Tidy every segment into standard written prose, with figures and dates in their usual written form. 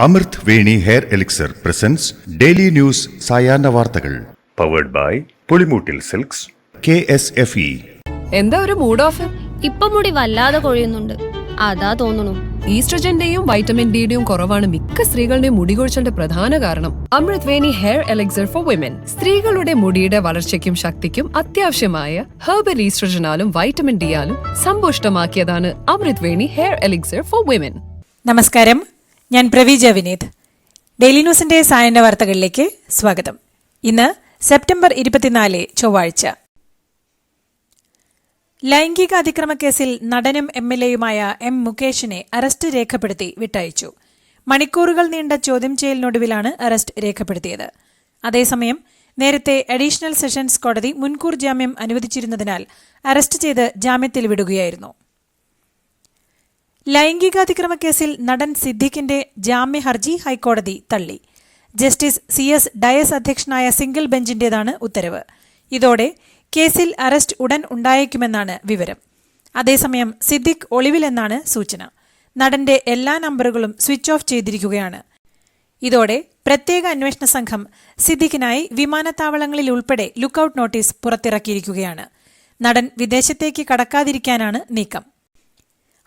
അമൃത് Veni hair elixir presents daily news സായാഹ്ന വാർത്തകൾ powered by Pulimoottil silks KSFE. എന്താ ഒരു മൂഡ് ഓഫ്? ഇപ്പൊ മുടി വല്ലാതെ കൊഴിയുന്നുണ്ട്, അതാ തോന്നുന്നു. ഈസ്ട്രജന്റെയും വൈറ്റമിൻ ഡിയുടെയും കുറവാണ് മിക്ക സ്ത്രീകളുടെയും മുടി കൊഴിച്ചിലിന്റെ പ്രധാന കാരണം. അമൃത് Veni hair elixir for women സ്ത്രീകളുടെ മുടിയുടെ വളർച്ചയ്ക്കും ശക്തിക്കും അത്യാവശ്യമായ herbal ഈസ്ട്രജനാലും vitamin ഡിയാലും സമ്പുഷ്ടമാക്കിയതാണ് Amrit Veni hair elixir for women. നമസ്കാരം, ഞാൻ പ്രവീജ വിനീത്. ഡെയിലി ന്യൂസിന്റെ സായാഹ്ന വാർത്തകളിലേക്ക് സ്വാഗതം. ഇന്ന് സെപ്റ്റംബർ 24 ചൊവ്വാഴ്ച. ലൈംഗിക അതിക്രമ കേസിൽ നടനും MLAയുമായ M. മുകേഷിനെ അറസ്റ്റ് രേഖപ്പെടുത്തി വിട്ടയച്ചു. മണിക്കൂറുകൾ നീണ്ട ചോദ്യം ചെയ്യലിനൊടുവിലാണ് അറസ്റ്റ് രേഖപ്പെടുത്തിയത്. അതേസമയം നേരത്തെ അഡീഷണൽ സെഷൻസ് കോടതി മുൻകൂർ ജാമ്യം അനുവദിച്ചിരുന്നതിനാൽ അറസ്റ്റ് ചെയ്ത് ജാമ്യത്തിൽ വിടുകയായിരുന്നു. ലൈംഗികാതിക്രമ കേസിൽ നടൻ സിദ്ദിഖിന്റെ ജാമ്യ ഹർജി ഹൈക്കോടതി തള്ളി. ജസ്റ്റിസ് CS ഡയസ് അധ്യക്ഷനായ സിംഗിൾ ബെഞ്ചിന്റേതാണ് ഉത്തരവ്. ഇതോടെ കേസിൽ അറസ്റ്റ് ഉടൻ ഉണ്ടായേക്കുമെന്നാണ് വിവരം. അതേസമയം സിദ്ദിഖ് ഒളിവിലെന്നാണ് സൂചന. നടന്റെ എല്ലാ നമ്പറുകളും സ്വിച്ച് ഓഫ് ചെയ്തിരിക്കുകയാണ്. ഇതോടെ പ്രത്യേക അന്വേഷണ സംഘം സിദ്ദിഖിനായി വിമാനത്താവളങ്ങളിൽ ഉൾപ്പെടെ ലുക്കൌട്ട് നോട്ടീസ് പുറത്തിറക്കിയിരിക്കുകയാണ്. നടൻ വിദേശത്തേക്ക് കടക്കാതിരിക്കാനാണ് നീക്കം.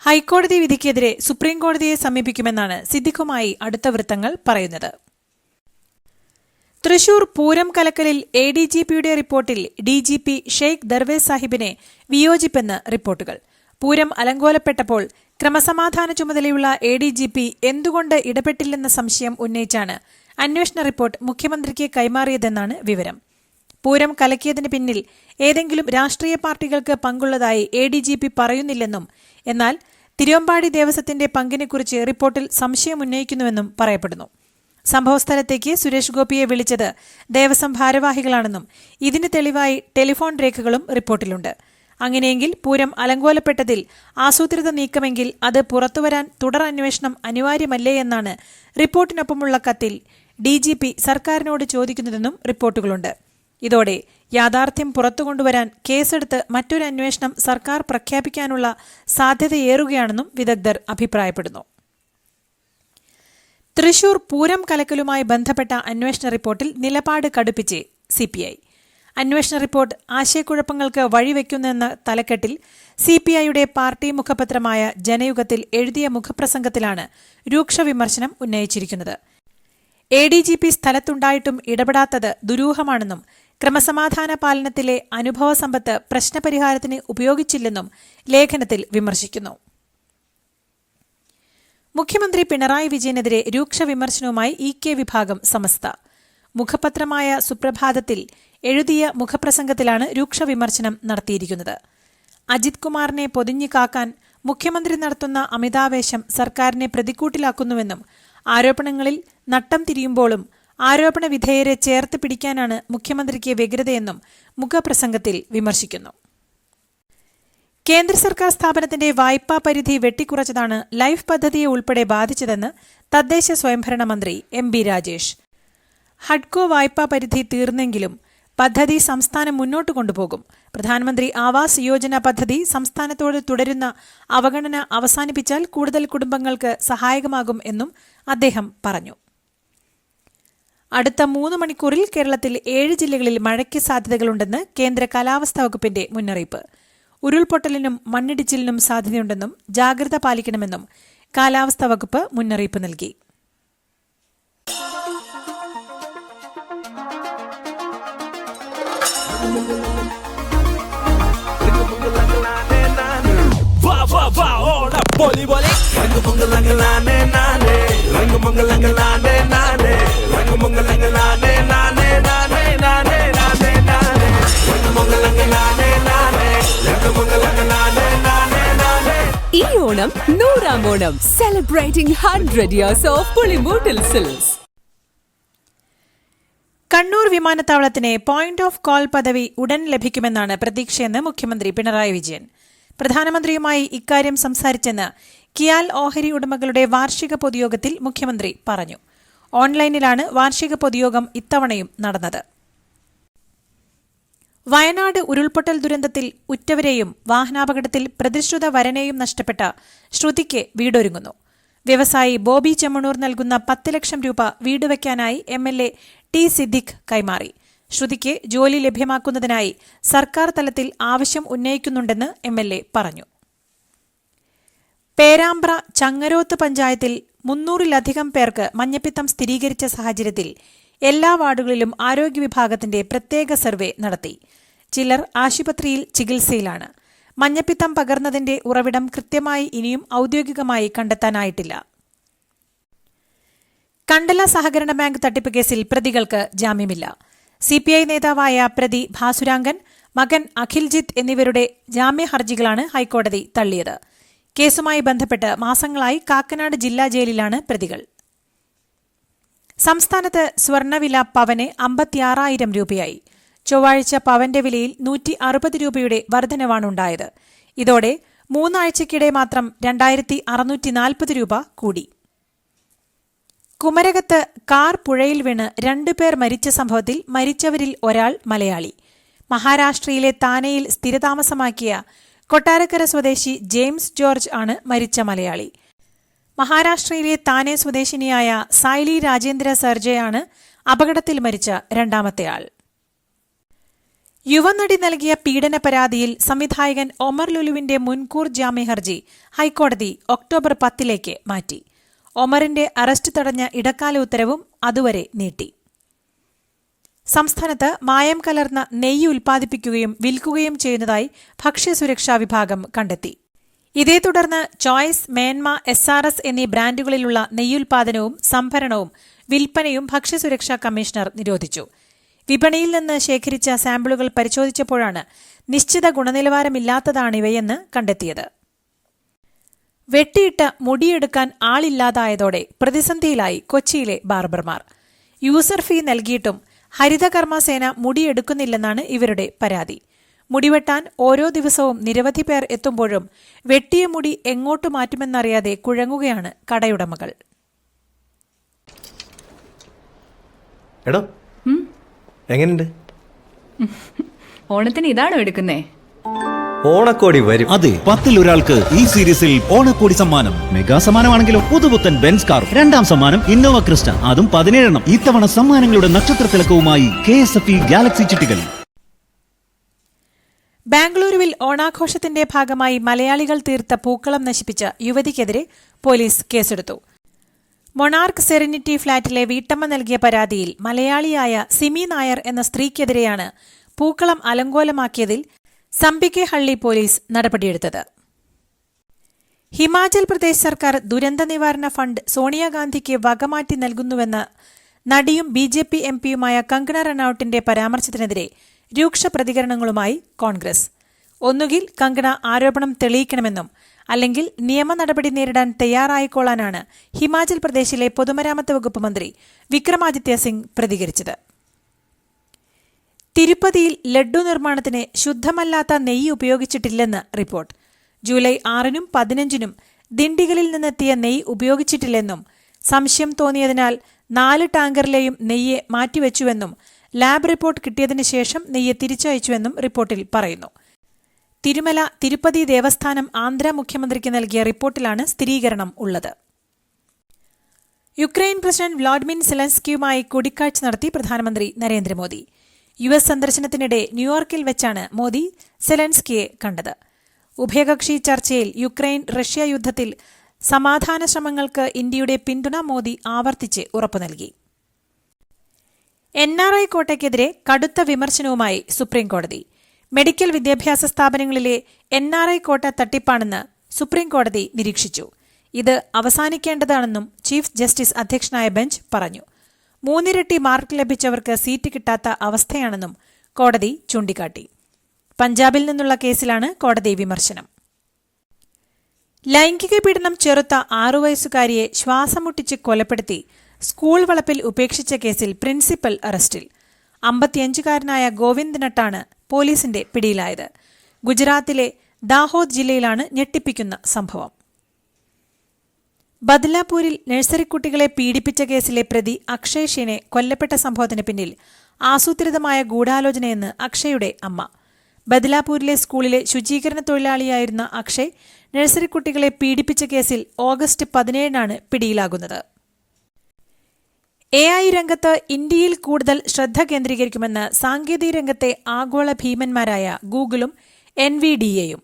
ഹൈക്കോടതി വിധിക്കെതിരെ സുപ്രീംകോടതിയെ സമീപിക്കുമെന്നാണ് സിദ്ദിഖുമായി അടുത്ത വൃത്തങ്ങൾ പറയുന്നത്. തൃശൂർ പൂരം കലക്കലിൽ ADGPയുടെ റിപ്പോർട്ടിൽ DGP ഷെയ്ഖ് ദർവേസ് സാഹിബിനെ വിയോജിപ്പെന്ന് റിപ്പോർട്ടുകൾ. പൂരം അലങ്കോലപ്പെട്ടപ്പോൾ ക്രമസമാധാന ചുമതലയുള്ള ADGP എന്തുകൊണ്ട് ഇടപെട്ടില്ലെന്ന സംശയം ഉന്നയിച്ചാണ് അന്വേഷണ റിപ്പോർട്ട് മുഖ്യമന്ത്രിക്ക് കൈമാറിയതെന്നാണ് വിവരം. പൂരം കലക്കിയതിന് പിന്നിൽ ഏതെങ്കിലും രാഷ്ട്രീയ പാർട്ടികൾക്ക് പങ്കുള്ളതായി ADGP പറയുന്നില്ലെന്നും എന്നാൽ തിരുവമ്പാടി ദേവസ്വത്തിന്റെ പങ്കിനെക്കുറിച്ച് റിപ്പോർട്ടിൽ സംശയമുന്നയിക്കുന്നുവെന്നും പറയപ്പെടുന്നു. സംഭവസ്ഥലത്തേക്ക് സുരേഷ് ഗോപിയെ വിളിച്ചത് ദേവസ്വം ഭാരവാഹികളാണെന്നും ഇതിന് തെളിവായി ടെലിഫോൺ രേഖകളും റിപ്പോർട്ടിലുണ്ട്. അങ്ങനെയെങ്കിൽ പൂരം അലങ്കോലപ്പെട്ടതിൽ ആസൂത്രിത നീക്കമെങ്കിൽ അത് പുറത്തുവരാൻ തുടർ അന്വേഷണം അനിവാര്യമല്ലേ എന്നാണ് റിപ്പോർട്ടിനൊപ്പമുള്ള കത്തിൽ DGP സർക്കാരിനോട് ചോദിക്കുന്നതെന്നും റിപ്പോർട്ടുകളുണ്ട്. ഇതോടെ യാഥാർത്ഥ്യം പുറത്തുകൊണ്ടുവരാൻ കേസെടുത്ത് മറ്റൊരു അന്വേഷണം സർക്കാർ പ്രഖ്യാപിക്കാനുള്ള സാധ്യതയേറുകയാണെന്നും വിദഗ്ധർ അഭിപ്രായപ്പെടുന്നു. തൃശൂർ പൂരം കലക്കലുമായി ബന്ധപ്പെട്ട അന്വേഷണ റിപ്പോർട്ടിൽ നിലപാട് കടുപ്പിച്ച് CPI. അന്വേഷണ റിപ്പോർട്ട് ആശയക്കുഴപ്പങ്ങൾക്ക് വഴിവെക്കുന്നെന്ന തലക്കെട്ടിൽ CPIയുടെ പാർട്ടി മുഖപത്രമായ ജനയുഗത്തിൽ എഴുതിയ മുഖപ്രസംഗത്തിലാണ് രൂക്ഷ വിമർശനം ഉന്നയിച്ചിരിക്കുന്നത്. ADGP സ്ഥലത്തുണ്ടായിട്ടും ഇടപെടാത്തത് ദുരൂഹമാണെന്നും ക്രമസമാധാന പാലനത്തിലെ അനുഭവസമ്പത്ത് പ്രശ്നപരിഹാരത്തിന് ഉപയോഗിച്ചില്ലെന്നും ലേഖനത്തിൽ വിമർശിക്കുന്നു. മുഖ്യമന്ത്രി പിണറായി വിജയനെതിരെ രൂക്ഷ വിമർശനവുമായി EK വിഭാഗം സമസ്ത. മുഖപത്രമായ സുപ്രഭാതത്തിൽ എഴുതിയ മുഖപ്രസംഗത്തിലാണ് രൂക്ഷ വിമർശനം നടത്തിയിരിക്കുന്നത്. അജിത് കുമാറിനെ പൊതിഞ്ഞു കാക്കാൻ മുഖ്യമന്ത്രി നടത്തുന്ന അമിതാവേശം സർക്കാരിനെ പ്രതിക്കൂട്ടിലാക്കുന്നുവെന്നും ആരോപണങ്ങളിൽ നട്ടം തിരിയുമ്പോഴും ആരോപണ വിധേയരെ ചേർത്ത് പിടിക്കാനാണ് മുഖ്യമന്ത്രിക്ക് വ്യഗ്രതയെന്നും മുഖപ്രസംഗത്തിൽ വിമർശിക്കുന്നു. കേന്ദ്ര സർക്കാർ സ്ഥാപനത്തിന്റെ വായ്പാ പരിധി വെട്ടിക്കുറച്ചതാണ് ലൈഫ് പദ്ധതിയെ ഉൾപ്പെടെ ബാധിച്ചതെന്ന് തദ്ദേശ സ്വയംഭരണ മന്ത്രി MB രാജേഷ്. ഹഡ്കോ വായ്പാ പരിധി തീർന്നെങ്കിലും പദ്ധതി സംസ്ഥാനം മുന്നോട്ട് കൊണ്ടുപോകും. പ്രധാനമന്ത്രി ആവാസ് യോജന പദ്ധതി സംസ്ഥാനത്തോട് തുടരുന്ന അവഗണന അവസാനിപ്പിച്ചാൽ കൂടുതൽ കുടുംബങ്ങൾക്ക് സഹായകമാകും എന്നും അദ്ദേഹം പറഞ്ഞു. അടുത്ത 3 മണിക്കൂറിൽ കേരളത്തിൽ 7 ജില്ലകളിൽ മഴയ്ക്ക് സാധ്യതകളുണ്ടെന്ന് കേന്ദ്ര കാലാവസ്ഥാ വകുപ്പിന്റെ മുന്നറിയിപ്പ്. ഉരുൾപൊട്ടലിനും മണ്ണിടിച്ചിലിനും സാധ്യതയുണ്ടെന്നും ജാഗ്രത പാലിക്കണമെന്നും കാലാവസ്ഥാ വകുപ്പ് മുന്നറിയിപ്പ് നൽകി. ഈ Onam 100ാം Onam, celebrating 100 years of Pulimoottil silks. Kannur വിമാനത്താവളത്തിന് പോയിന്റ് ഓഫ് കോൾ പദവി ഉടൻ ലഭിക്കുമെന്നാണ് പ്രതീക്ഷയെന്ന് മുഖ്യമന്ത്രി പിണറായി വിജയൻ. പ്രധാനമന്ത്രിയുമായി ഇക്കാര്യം സംസാരിച്ചെന്ന് കിയാൽ ഓഹരി ഉടമകളുടെ വാർഷിക പൊതുയോഗത്തിൽ മുഖ്യമന്ത്രി പറഞ്ഞു. ഓൺലൈനിലാണ് വാർഷിക പൊതുയോഗം ഇത്തവണയും നടന്നത്. വയനാട് ഉരുൾപൊട്ടൽ ദുരന്തത്തിൽ ഉറ്റവരെയും വാഹനാപകടത്തിൽ പ്രതിശ്രുത വരനെയും നഷ്ടപ്പെട്ട ശ്രുതിക്ക് വീടൊരുങ്ങുന്നു. വ്യവസായി ബോബി ചെമ്മണൂർ നൽകുന്ന 10 ലക്ഷം രൂപ വീട് വയ്ക്കാനായി MLA ടി സിദ്ദിഖ് കൈമാറി. ശ്രുതിക്ക് ജോലി ലഭ്യമാക്കുന്നതിനായി സർക്കാർ തലത്തിൽ ആവശ്യം ഉന്നയിക്കുന്നുണ്ടെന്ന് MLA പറഞ്ഞു. പേരാമ്പ്ര ചങ്ങരോത്ത് പഞ്ചായത്തിൽ 300-ലധികം പേർക്ക് മഞ്ഞപ്പിത്തം സ്ഥിരീകരിച്ച സാഹചര്യത്തിൽ എല്ലാ വാർഡുകളിലും ആരോഗ്യവിഭാഗത്തിന്റെ പ്രത്യേക സർവേ നടത്തി. ചിലർ ആശുപത്രിയിൽ ചികിത്സയിലാണ്. മഞ്ഞപ്പിത്തം പകർന്നതിന്റെ ഉറവിടം കൃത്യമായി ഇനിയും ഔദ്യോഗികമായി കണ്ടെത്താനായിട്ടില്ല. കണ്ടല സഹകരണ ബാങ്ക് തട്ടിപ്പ് കേസിൽ പ്രതികൾക്ക് ജാമ്യമില്ല. CPI നേതാവായ പ്രതി ഭാസുരാംഗൻ, മകൻ അഖിൽജിത്ത് എന്നിവരുടെ ജാമ്യഹർജികളാണ് ഹൈക്കോടതി തള്ളിയത്. കേസുമായി ബന്ധപ്പെട്ട് മാസങ്ങളായി കാക്കനാട് ജില്ലാ ജയിലിലാണ് പ്രതികൾ. സംസ്ഥാനത്ത് സ്വർണ്ണവില പവന് 56,000 രൂപയായി. ചൊവ്വാഴ്ച പവന്റെ വിലയിൽ 160 രൂപയുടെ വർധനവാണുണ്ടായത്. ഇതോടെ 3 ആഴ്ചയ്ക്കിടെ മാത്രം 2,640 രൂപ കൂടി. കുമരകത്ത് കാർ പുഴയിൽ വീണ് 2 പേർ മരിച്ച സംഭവത്തിൽ മരിച്ചവരിൽ ഒരാൾ മലയാളി. മഹാരാഷ്ട്രയിലെ താനെയിൽ സ്ഥിരതാമസമാക്കിയ കൊട്ടാരക്കര സ്വദേശി ജെയിംസ് ജോർജ് ആണ് മരിച്ച മലയാളി. മഹാരാഷ്ട്രയിലെ താനെ സ്വദേശിനിയായ സായ്ലി രാജേന്ദ്ര സർജയാണ് അപകടത്തിൽ മരിച്ച രണ്ടാമത്തെയാൾ. യുവനടി നൽകിയ പീഡന പരാതിയിൽ സംവിധായകൻ ഒമർ ലുലുവിന്റെ മുൻകൂർ ജാമ്യഹർജി ഹൈക്കോടതി ഒക്ടോബർ 10 മാറ്റി. ഒമറിന്റെ അറസ്റ്റ് തടഞ്ഞ ഇടക്കാല ഉത്തരവും അതുവരെ നീട്ടി. സംസ്ഥാനത്ത് മായം കലർന്ന നെയ്യ് ഉൽപ്പാദിപ്പിക്കുകയും വിൽക്കുകയും ചെയ്യുന്നതായി ഭക്ഷ്യസുരക്ഷാ വിഭാഗം കണ്ടെത്തി. ഇതേ തുടർന്ന് ചോയ്സ്, മേന്മ, SRS എന്നീ ബ്രാൻഡുകളിലുള്ള നെയ്യുൽപാദനവും സംഭരണവും വിൽപ്പനയും ഭക്ഷ്യസുരക്ഷാ കമ്മീഷണർ നിരോധിച്ചു. വിപണിയിൽ നിന്ന് ശേഖരിച്ച സാമ്പിളുകൾ പരിശോധിച്ചപ്പോഴാണ് നിശ്ചിത ഗുണനിലവാരമില്ലാത്തതാണിവയെന്ന് കണ്ടെത്തിയത്. വെട്ടിയിട്ട് മുടിയെടുക്കാൻ ആളില്ലാതായതോടെ പ്രതിസന്ധിയിലായി കൊച്ചിയിലെ ബാർബർമാർ. യൂസർ ഫീ നൽകിയിട്ടും ഹരിതകർമ്മസേന മുടിയെടുക്കുന്നില്ലെന്നാണ് ഇവരുടെ പരാതി. മുടിവെട്ടാൻ ഓരോ ദിവസവും നിരവധി പേർ എത്തുമ്പോഴും വെട്ടിയ മുടി എങ്ങോട്ട് മാറ്റുമെന്നറിയാതെ കുഴങ്ങുകയാണ് കടയുടമകൾ. എടോ, എങ്ങനെയുണ്ട്? ഓണത്തിന് ഇതാണോ എടുക്കുന്നേ? ഓണക്കോടി വരും. അതെ, 10-ൽ ഒരാൾക്ക് ഈ സീരീസിൽ ഓണക്കോടി സമ്മാനം. മെഗാ സമ്മാനമാണെങ്കിലോ പുതുപുത്തൻ ബെൻസ് കാർ, 2ാം സമ്മാനം ഇന്നോവ ക്രിസ്റ്റ, അതും 17 ഇത്തവണ സമ്മാനങ്ങളുടെ നക്ഷത്ര തിളക്കവുമായി KSFE ഗാലക്സി ചിട്ടികൾ. ബാംഗ്ലൂരുവിൽ ഓണാഘോഷത്തിന്റെ ഭാഗമായി മലയാളികൾ തീർത്ത പൂക്കളം നശിപ്പിച്ച യുവതിക്കെതിരെ പോലീസ് കേസെടുത്തു. മൊണാർക്ക് സെറിനിറ്റി ഫ്ളാറ്റിലെ വീട്ടമ്മ നൽകിയ പരാതിയിൽ മലയാളിയായ സിമി നായർ എന്ന സ്ത്രീക്കെതിരെയാണ് പൂക്കളം അലങ്കോലമാക്കിയതിൽ സമ്പിക്കെ ഹള്ളി പോലീസ് നടപടിയെടുത്തത്. ഹിമാചൽ പ്രദേശ് സർക്കാർ ദുരന്ത നിവാരണ ഫണ്ട് സോണിയാഗാന്ധിക്ക് വകമാറ്റി നൽകുന്നുവെന്ന നടിയും BJP MPയുമായ കങ്കണ റണൌട്ടിന്റെ പരാമർശത്തിനെതിരെ രൂക്ഷ പ്രതികരണങ്ങളുമായി കോൺഗ്രസ്. ഒന്നുകിൽ കങ്കണ ആരോപണം തെളിയിക്കണമെന്നും അല്ലെങ്കിൽ നിയമ നടപടി നേരിടാൻ തയ്യാറായിക്കൊള്ളാനാണ് ഹിമാചൽ പ്രദേശിലെ പൊതുമരാമത്ത് വകുപ്പ് മന്ത്രി വിക്രമാദിത്യ സിംഗ് പ്രതികരിച്ചത്. തിരുപ്പതിയിൽ ലഡ്ഡു നിർമ്മാണത്തിന് ശുദ്ധമല്ലാത്ത നെയ്യ് ഉപയോഗിച്ചിട്ടില്ലെന്ന് റിപ്പോർട്ട്. ജൂലൈ 6-നും 15-നും ദിണ്ടിഗലിൽ നിന്നെത്തിയ നെയ്യ് ഉപയോഗിച്ചിട്ടില്ലെന്നും സംശയം തോന്നിയതിനാൽ 4 ടാങ്കറിലെയും നെയ്യ് മാറ്റിവെച്ചുവെന്നും ലാബ് റിപ്പോർട്ട് കിട്ടിയതിനു ശേഷം നെയ്യ് തിരിച്ചയച്ചുവെന്നും റിപ്പോർട്ടിൽ പറയുന്നു. തിരുമല തിരുപ്പതി ദേവസ്ഥാനം ആന്ധ്ര മുഖ്യമന്ത്രിക്ക് നൽകിയ റിപ്പോർട്ടിലാണ് സ്ഥിരീകരണം ഉള്ളത്. യുക്രൈൻ പ്രസിഡന്റ് വ്ളാഡിമിർ സെലൻസ്കിയുമായി കൂടിക്കാഴ്ച നടത്തി പ്രധാനമന്ത്രി നരേന്ദ്രമോദി. US സന്ദർശനത്തിനിടെ ന്യൂയോർക്കിൽ വെച്ചാണ് മോദി സെലൻസ്കിയെ കണ്ടത്. ഉഭയകക്ഷി ചർച്ചയിൽ യുക്രൈൻ റഷ്യ യുദ്ധത്തിൽ സമാധാന ശ്രമങ്ങൾക്ക് ഇന്ത്യയുടെ പിന്തുണ മോദി ആവർത്തിച്ച് ഉറപ്പു നൽകി. NRI കോട്ടയ്ക്കെതിരെ കടുത്ത വിമർശനവുമായി സുപ്രീംകോടതി. മെഡിക്കൽ വിദ്യാഭ്യാസ സ്ഥാപനങ്ങളിലെ NRI കോട്ട തട്ടിപ്പാണെന്ന് സുപ്രീംകോടതി നിരീക്ഷിച്ചു. ഇത് അവസാനിക്കേണ്ടതാണെന്നും ചീഫ് ജസ്റ്റിസ് അധ്യക്ഷനായ ബെഞ്ച് പറഞ്ഞു. 3 ഇരട്ടി മാർക്ക് ലഭിച്ചവർക്ക് സീറ്റ് കിട്ടാത്ത അവസ്ഥയാണെന്നും കോടതി ചൂണ്ടിക്കാട്ടി. പഞ്ചാബിൽ നിന്നുള്ള കേസിലാണ് കോടതി വിമർശനം. ലൈംഗിക പീഡനം ചെറുത്ത 6 വയസ്സുകാരിയെ ശ്വാസം മുട്ടിച്ച് കൊലപ്പെടുത്തി സ്കൂൾ വളപ്പിൽ ഉപേക്ഷിച്ച കേസിൽ പ്രിൻസിപ്പൽ അറസ്റ്റിൽ. 55-കാരനായ ഗോവിന്ദ് നട്ടാണ് പോലീസിന്റെ പിടിയിലായത്. ഗുജറാത്തിലെ ദാഹോദ് ജില്ലയിലാണ് ഞെട്ടിപ്പിക്കുന്ന സംഭവം. ബദ്ലാപൂരിൽ നഴ്സറിക്കുട്ടികളെ പീഡിപ്പിച്ച കേസിലെ പ്രതി അക്ഷയ് ഷെനെ കൊല്ലപ്പെട്ട സംഭവത്തിന് പിന്നിൽ ആസൂത്രിതമായ ഗൂഢാലോചനയെന്ന് അക്ഷയുടെ അമ്മ. ബദ്ലാപൂരിലെ സ്കൂളിലെ ശുചീകരണ തൊഴിലാളിയായിരുന്ന അക്ഷയ് നഴ്സറി കുട്ടികളെ പീഡിപ്പിച്ച കേസിൽ ഓഗസ്റ്റ് 17 പിടിയിലാകുന്നത്. AI രംഗത്ത് ഇന്ത്യയിൽ കൂടുതൽ ശ്രദ്ധ കേന്ദ്രീകരിക്കുമെന്ന് സാങ്കേതിക രംഗത്തെ ആഗോള ഭീമന്മാരായ ഗൂഗിളും NVDAയും.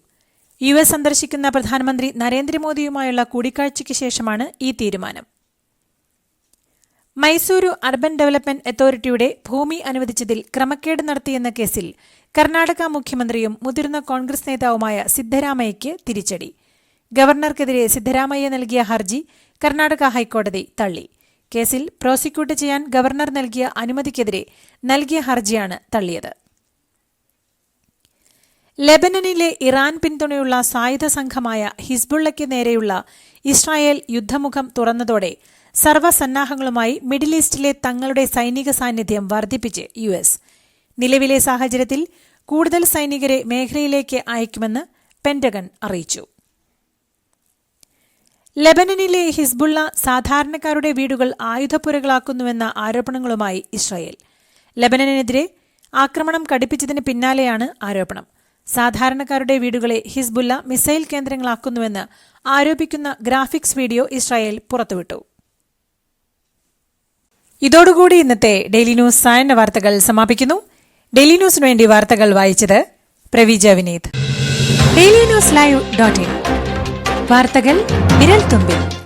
US സന്ദർശിക്കുന്ന പ്രധാനമന്ത്രി നരേന്ദ്രമോദിയുമായുള്ള കൂടിക്കാഴ്ചയ്ക്ക് ശേഷമാണ് ഈ തീരുമാനം. മൈസൂരു അർബൻ ഡെവലപ്മെന്റ് അതോറിറ്റിയുടെ ഭൂമി അനുവദിച്ചതിൽ ക്രമക്കേട് നടത്തിയെന്ന കേസിൽ കർണാടക മുഖ്യമന്ത്രിയും മുതിർന്ന കോൺഗ്രസ് നേതാവുമായ സിദ്ധരാമയ്യയ്ക്ക് തിരിച്ചടി. ഗവർണർക്കെതിരെ സിദ്ധരാമയ്യ നൽകിയ ഹർജി കർണാടക ഹൈക്കോടതി തള്ളി. കേസിൽ പ്രോസിക്യൂട്ട് ചെയ്യാൻ ഗവർണർ നൽകിയ അനുമതിക്കെതിരെ നൽകിയ ഹർജിയാണ് തള്ളിയത്. ലെബനനിലെ ഇറാൻ പിന്തുണയുള്ള സായുധ സംഘമായ ഹിസ്ബുള്ളയ്ക്ക് നേരെയുള്ള ഇസ്രായേൽ യുദ്ധമുഖം തുറന്നതോടെ സർവ്വസന്നാഹങ്ങളുമായി മിഡിൽ ഈസ്റ്റിലെ തങ്ങളുടെ സൈനിക സാന്നിധ്യം വർദ്ധിപ്പിച്ച് US. നിലവിലെ സാഹചര്യത്തിൽ കൂടുതൽ സൈനികരെ മേഖലയിലേക്ക് അയക്കുമെന്ന് പെന്റഗൺ അറിയിച്ചു. ലെബനനിലെ ഹിസ്ബുള്ള സാധാരണക്കാരുടെ വീടുകൾ ആയുധപ്പുരകളാക്കുന്നുവെന്ന ആരോപണങ്ങളുമായി ഇസ്രായേൽ. ലെബനനെതിരെ ആക്രമണം കടുപ്പിച്ചതിന് പിന്നാലെയാണ് ആരോപണം. സാധാരണക്കാരുടെ വീടുകളെ ഹിസ്ബുള്ള മിസൈൽ കേന്ദ്രങ്ങളാക്കുന്നുവെന്ന് ആരോപിക്കുന്ന ഗ്രാഫിക്സ് വീഡിയോ ഇസ്രായേൽ പുറത്തുവിട്ടു. ഇതോടുകൂടി ഇന്നത്തെ ഡെയിലി ന്യൂസ് സായന്ന വാർത്തകൾ സമാപിക്കുന്നു. ഡെയിലി ന്യൂസിനു വേണ്ടി വാർത്തകൾ വായിച്ചത് പ്രവീജ വിനീത്. DailyNewsLive.in വാർത്തകൾ വിരൽ തുമ്പിൽ.